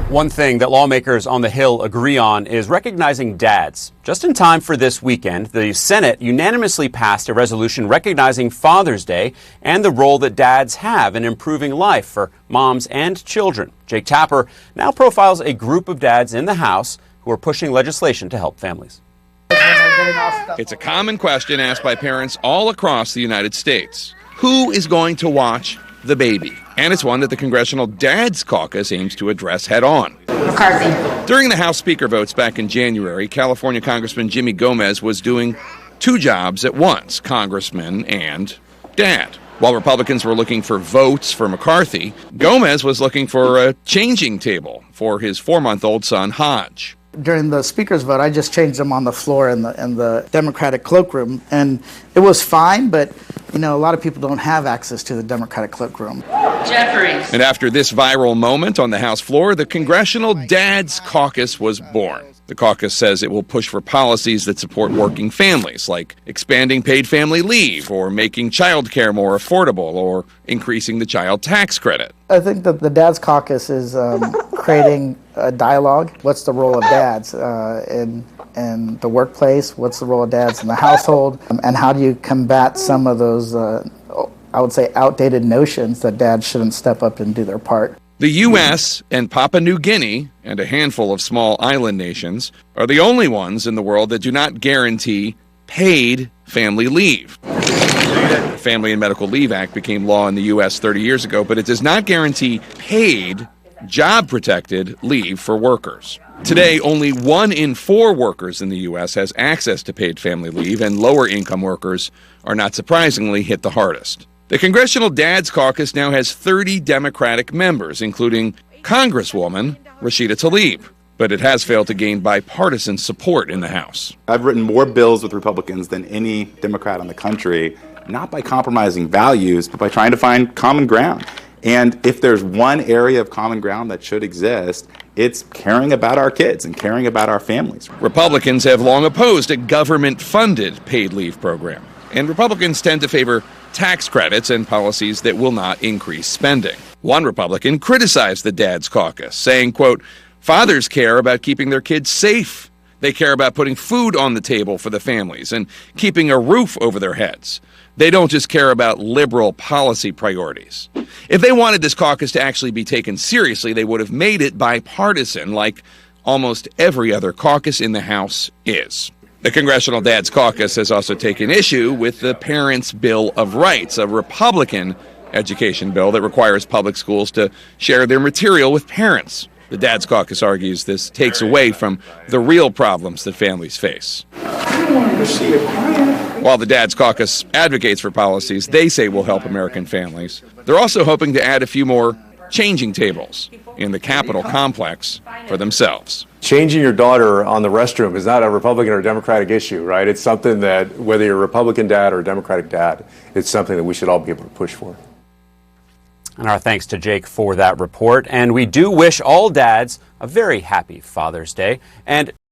One thing that lawmakers on the Hill agree on is recognizing dads. Just in time for this weekend, the Senate unanimously passed a resolution recognizing Father's Day and the role that dads have in improving life for moms and children. Jake Tapper now profiles a group of dads in the House who are pushing legislation to help families. It's a common question asked by parents all across the United States. Who is going to watch the baby? And it's one that the Congressional Dads Caucus aims to address head on. McCarthy. During the House Speaker votes back in January, California Congressman Jimmy Gomez was doing two jobs at once, congressman and dad. While Republicans were looking for votes for McCarthy, Gomez was looking for a changing table for his 4-month-old son, Hodge. During the speaker's vote, I just changed them on the floor in the Democratic cloakroom, and it was fine, but a lot of people don't have access to the Democratic cloakroom. Jeffries. And after this viral moment on the House floor, the Congressional Dads Caucus was born. The caucus says it will push for policies that support working families, like expanding paid family leave, or making child care more affordable, or increasing the child tax credit. I think that the Dads Caucus is creating a dialogue. What's the role of dads in the workplace? What's the role of dads in the household? And how do you combat some of those, I would say, outdated notions that dads shouldn't step up and do their part? The U.S. and Papua New Guinea, and a handful of small island nations, are the only ones in the world that do not guarantee paid family leave. The Family and Medical Leave Act became law in the U.S. 30 years ago, but it does not guarantee paid, job-protected leave for workers. Today, only 1 in 4 workers in the U.S. has access to paid family leave, and lower-income workers are not surprisingly hit the hardest. The Congressional Dads Caucus now has 30 Democratic members, including Congresswoman Rashida Tlaib, but it has failed to gain bipartisan support in the House. I've written more bills with Republicans than any Democrat in the country, not by compromising values, but by trying to find common ground. And if there's one area of common ground that should exist, it's caring about our kids and caring about our families. Republicans have long opposed a government-funded paid leave program, and Republicans tend to favor tax credits and policies that will not increase spending. One Republican criticized the Dads Caucus, saying, quote, "Fathers care about keeping their kids safe. They care about putting food on the table for the families and keeping a roof over their heads. They don't just care about liberal policy priorities." If they wanted this caucus to actually be taken seriously, they would have made it bipartisan, like almost every other caucus in the House is. The Congressional Dads Caucus has also taken issue with the Parents' Bill of Rights, a Republican education bill that requires public schools to share their material with parents. The Dads Caucus argues this takes away from the real problems that families face. While the Dads Caucus advocates for policies they say will help American families, they're also hoping to add a few more changing tables in the Capitol complex for themselves. Changing your daughter on the restroom is not a Republican or Democratic issue, right? It's something that, whether you're a Republican dad or a Democratic dad, it's something that we should all be able to push for. And our thanks to Jake for that report. And we do wish all dads a very happy Father's Day. And